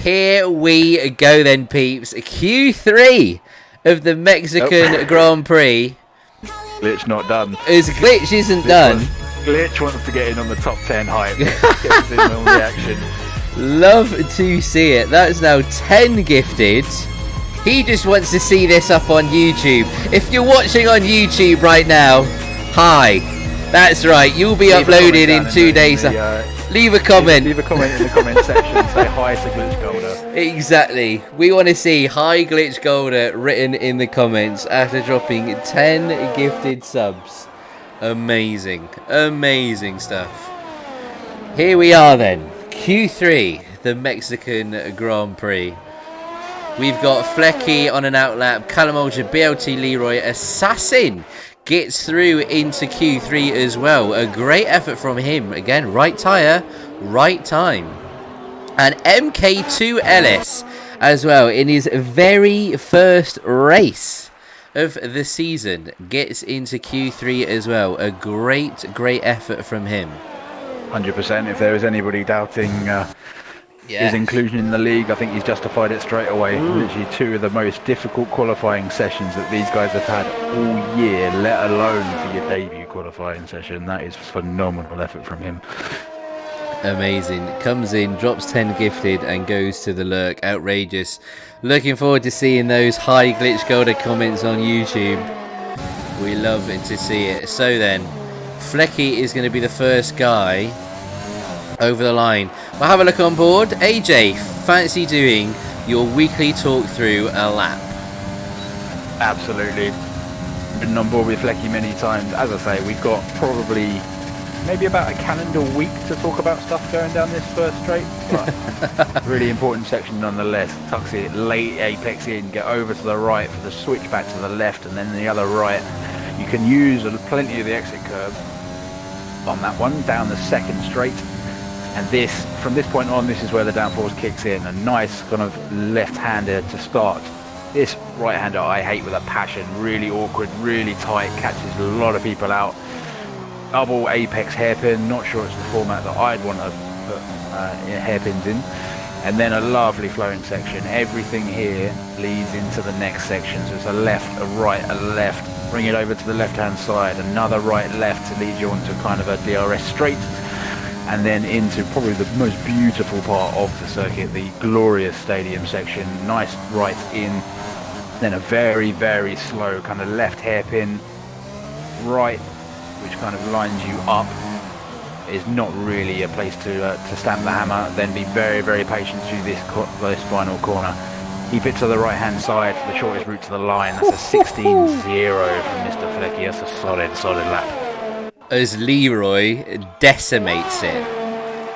Here we go then, peeps. Q3 of the Mexican Grand Prix. Glitch not done. Glitch isn't done. Glitch wants to get in on the top 10 hype. Gets in on the action. Love to see it. That's now 10 gifted. He just wants to see this up on YouTube. If you're watching on YouTube right now, hi. That's right. You'll be uploaded in 2 days. Leave a comment. Leave a comment in the comment section. Say hi to Glitch Golder. Exactly. We want to see hi Glitch Golder written in the comments after dropping 10 gifted subs. Amazing. Amazing stuff. Here we are then. Q3, the Mexican Grand Prix. We've got Flecky on an outlap, Callum Ultra, BLT Leroy, Assassin gets through into Q3 as well. A great effort from him. Again, right tyre, right time. And MK2 Ellis as well in his very first race of the season gets into Q3 as well. A great effort from him. 100%. If there was anybody doubting his inclusion in the league, I think he's justified it straight away. Literally two of the most difficult qualifying sessions that these guys have had all year, let alone for your debut qualifying session. That is phenomenal effort from him. Amazing. Comes in, drops 10 gifted and goes to the lurk. Outrageous. Looking forward to seeing those high Glitch Golder comments on YouTube. We love it to see it. So then, Flecky is going to be the first guy over the line. We'll have a look on board. AJ, fancy doing your weekly talk through a lap? Absolutely. Been on board with Flecky many times. As I say, we've got probably maybe about a calendar week to talk about stuff going down this first straight. But really important section nonetheless. Tucks it late apex in, get over to the right for the switch back to the left and then the other right. You can use plenty of the exit curve on that one down the second straight. And this, from this point on, this is where the downforce kicks in. A nice kind of left-hander to start. This right-hander I hate with a passion. Really awkward, really tight, catches a lot of people out. Double apex hairpin. Not sure it's the format that I'd want to put hairpins in. And then a lovely flowing section. Everything here leads into the next section. So it's a left, a right, a left. Bring it over to the left-hand side. Another right-left to lead you onto kind of a DRS straight. And then into probably the most beautiful part of the circuit, the glorious stadium section. Nice right in, then a very slow kind of left hairpin right, which kind of lines you up. Is not really a place to stamp the hammer. Then be very patient through this final corner. Keep it to the right hand side for the shortest route to the line. That's a 16-0 from Mr. Flecky. That's a solid lap. As Leroy decimates it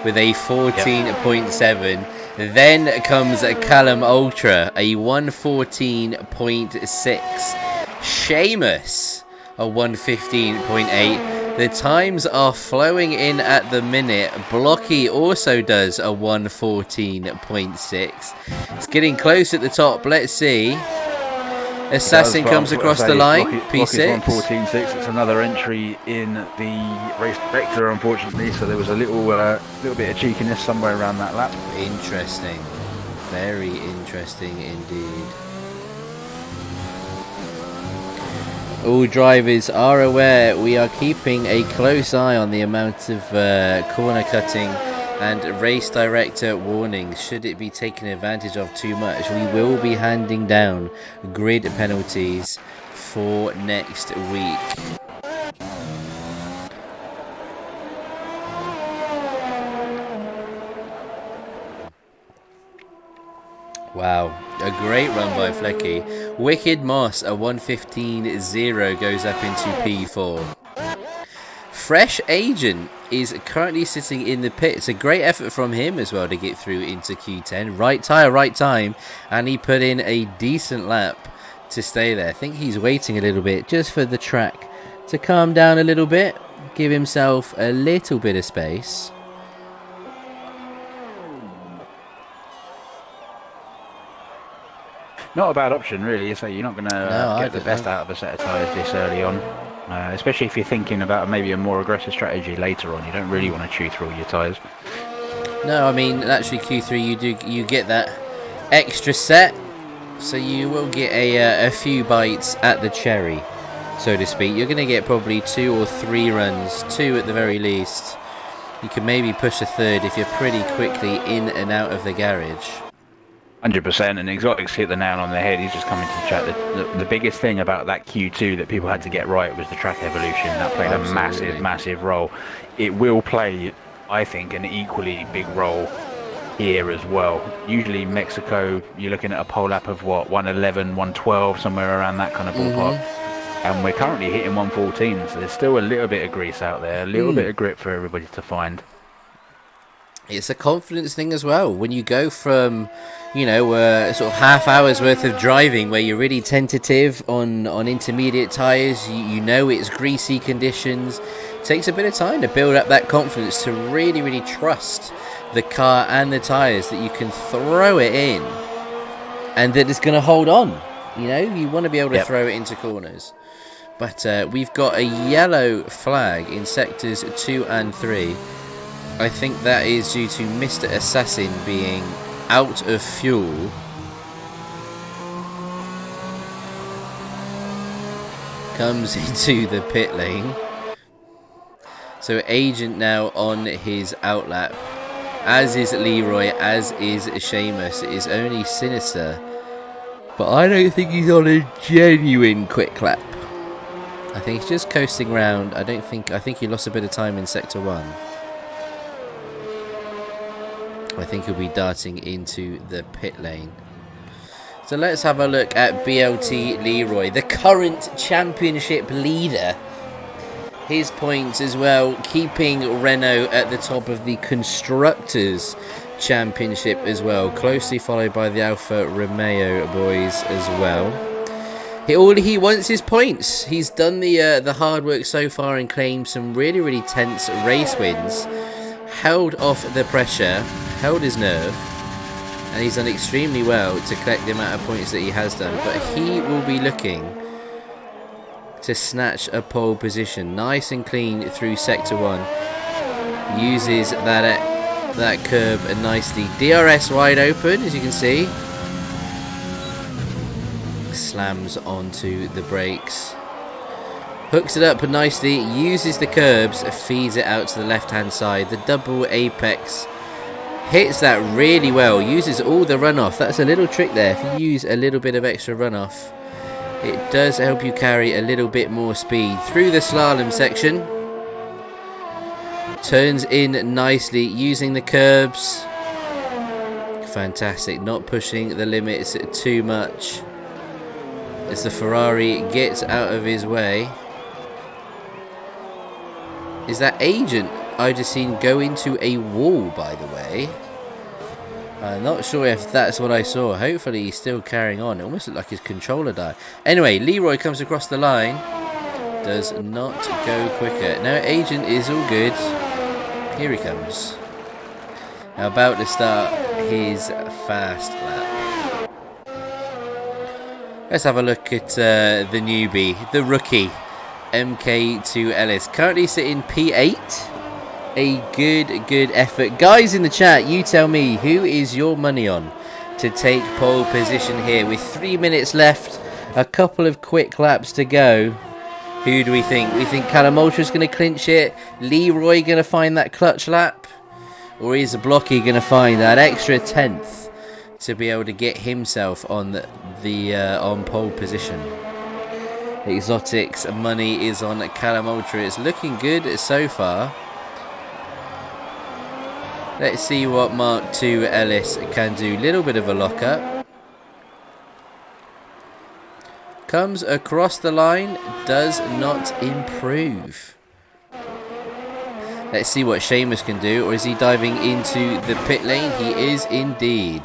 with a 14.7. Then comes a Callum Ultra, a 114.6. Seamus, a 115.8. The times are flowing in at the minute. Blocky also does a 114.6. It's getting close at the top. Let's see. Assassin comes across the line. P6. 114.6. It's another entry in the race director, unfortunately. So there was a little bit of cheekiness somewhere around that lap. Interesting. Very interesting indeed. All drivers are aware we are keeping a close eye on the amount of corner cutting and race director warnings. Should it be taken advantage of too much, we will be handing down grid penalties for next week. Wow, a great run by Flecky. Wicked Moss, a 115.0 goes up into P4. Fresh Agent is currently sitting in the pit. It's a great effort from him as well to get through into Q10. Right tyre, right time. And he put in a decent lap to stay there. I think he's waiting a little bit just for the track to calm down a little bit. Give himself a little bit of space. Not a bad option, really. So you're not going to get the best out of a set of tyres this early on. Especially if you're thinking about maybe a more aggressive strategy later on. You don't really want to chew through all your tyres. No, I mean, actually Q3 you get that extra set, so you will get a few bites at the cherry, so to speak. You're going to get probably 2 or 3 runs, 2 at the very least. You can maybe push a third if you're pretty quickly in and out of the garage. 100%, and Exotics hit the nail on the head. He's just coming to chat. The biggest thing about that Q2 that people had to get right was the track evolution. That played Absolutely. a massive role. It will play, I think, an equally big role here as well. Usually Mexico, you're looking at a pole lap of what, 111, 112, somewhere around that kind of ballpark. And we're currently hitting 114, so there's still a little bit of grease out there, a little bit of grip for everybody to find. It's a confidence thing as well. When you go from, sort of half hour's worth of driving where you're really tentative on intermediate tyres, you know it's greasy conditions. It takes a bit of time to build up that confidence to really, really trust the car and the tyres that you can throw it in and that it's going to hold on. You want to be able to throw it into corners. But we've got a yellow flag in sectors 2 and 3. I think that is due to Mr. Assassin being out of fuel. Comes into the pit lane. So Agent now on his outlap. As is Leroy, as is Seamus. It is only Sinister. But I don't think he's on a genuine quick lap. I think he's just coasting round. I think he lost a bit of time in Sector 1. I think he'll be darting into the pit lane. So let's have a look at BLT Leroy, the current championship leader. His points as well, keeping Renault at the top of the Constructors' Championship as well, closely followed by the Alfa Romeo boys as well. All he wants is points. He's done the hard work so far and claimed some really, really tense race wins. Held off the pressure, held his nerve, and he's done extremely well to collect the amount of points that he has done. But he will be looking to snatch a pole position, nice and clean through Sector 1. Uses that curb nicely. DRS wide open, as you can see. Slams onto the brakes. Hooks it up nicely, uses the curbs, feeds it out to the left-hand side. The double apex hits that really well, uses all the runoff. That's a little trick there. If you use a little bit of extra runoff, it does help you carry a little bit more speed through the slalom section. Turns in nicely, using the curbs. Fantastic, not pushing the limits too much as the Ferrari gets out of his way. Is that Agent I just seen go into a wall, by the way? I'm not sure if that's what I saw. Hopefully he's still carrying on. It almost looked like his controller died. Anyway, Leroy comes across the line. Does not go quicker. Now Agent is all good. Here he comes. Now about to start his fast lap. Let's have a look at the newbie, the rookie, MK2 Ellis. Currently sitting P8. A good effort. Guys in the chat, you tell me, who is your money on to take pole position here? With 3 minutes left, a couple of quick laps to go. Who do we think? We think Callum Ultra's going to clinch it. Leroy going to find that clutch lap? Or is Blocky going to find that extra 10th to be able to get himself on the on pole position? Exotics money is on Callum Ultra. It's looking good so far. Let's see what Mark II Ellis can do. Little bit of a lock-up. Comes across the line. Does not improve. Let's see what Seamus can do. Or is he diving into the pit lane? He is indeed.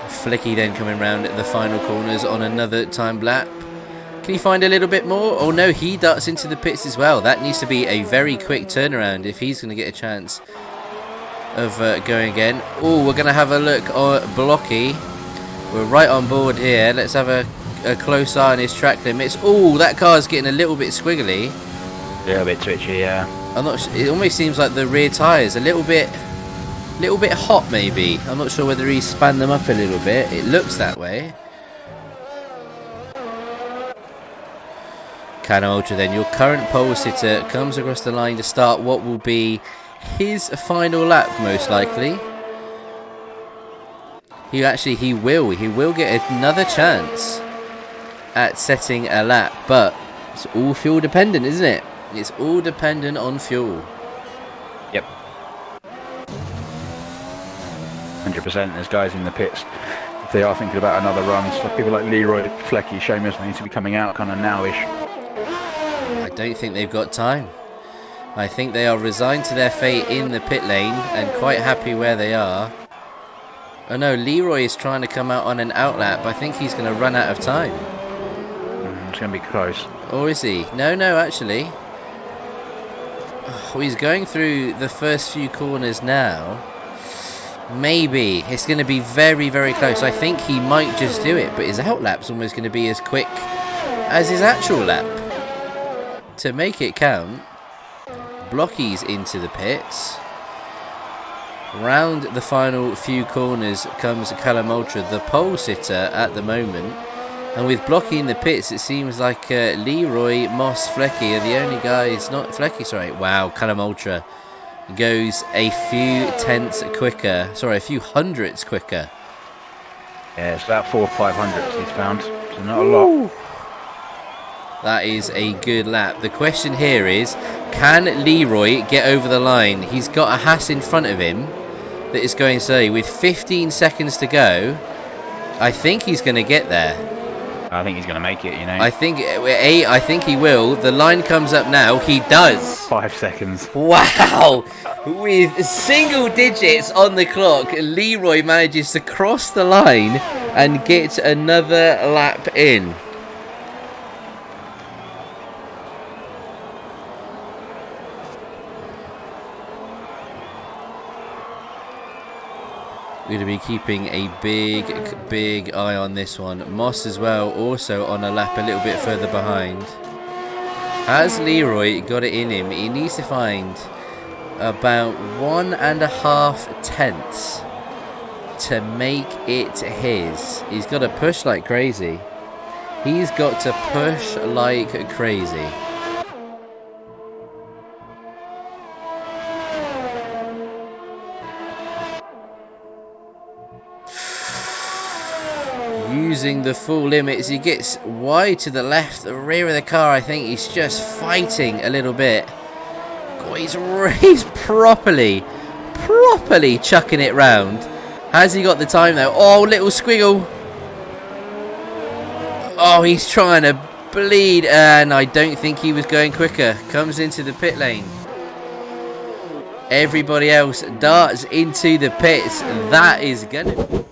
Flicky then coming round the final corners on another time lap. Can he find a little bit more? Oh no, he darts into the pits as well. That needs to be a very quick turnaround if he's going to get a chance of going again. Oh, we're going to have a look on Blocky. We're right on board here. Let's have a close eye on his track limits. Oh, that car's getting a little bit squiggly. A little bit twitchy, yeah. I'm not sure. It almost seems like the rear tyres a little bit hot maybe. I'm not sure whether he's spanned them up a little bit. It looks that way. Callum Ultra then, your current pole sitter, comes across the line to start what will be his final lap most likely. He will get another chance at setting a lap, but it's all fuel dependent, isn't it? It's all dependent on fuel. Yep. 100%. There's guys in the pits. If they are thinking about another run, so people like Leroy, Flecky, Seamus, they need to be coming out kind of nowish. I don't think they've got time. I think they are resigned to their fate in the pit lane and quite happy where they are. Oh no, Leroy is trying to come out on an outlap. I think he's going to run out of time. It's going to be close. Or is he? No, actually. Oh, he's going through the first few corners now. Maybe. It's going to be very, very close. I think he might just do it, but his outlap's almost going to be as quick as his actual lap. To make it count, Blocky's into the pits. Round the final few corners comes Callum Ultra, the pole sitter at the moment. And with Blocky in the pits, it seems like Leroy, Moss, Flecky are the only guys, not Flecky, sorry. Wow, Callum Ultra goes a few few hundredths quicker. Yeah, it's about 400 or 500 he's found, so not a lot. That is a good lap. The question here is, can Leroy get over the line? He's got a Haas in front of him that is going slowly. With 15 seconds to go, I think he's going to get there. I think he's going to make it, you know. I think he will. The line comes up now. He does. 5 seconds. Wow. With single digits on the clock, Leroy manages to cross the line and get another lap in. We're going to be keeping a big eye on this one. Moss as well, also on a lap a little bit further behind. Has Leroy got it in him? He needs to find about 1.5 tenths to make it his. He's got to push like crazy. He's got to push like crazy. Using the full limits, he gets wide to the left, the rear of the car. I think he's just fighting a little bit. God, he's properly chucking it round. Has he got the time though? Oh, little squiggle. Oh, he's trying to bleed, and I don't think he was going quicker. Comes into the pit lane. Everybody else darts into the pits. That is gonna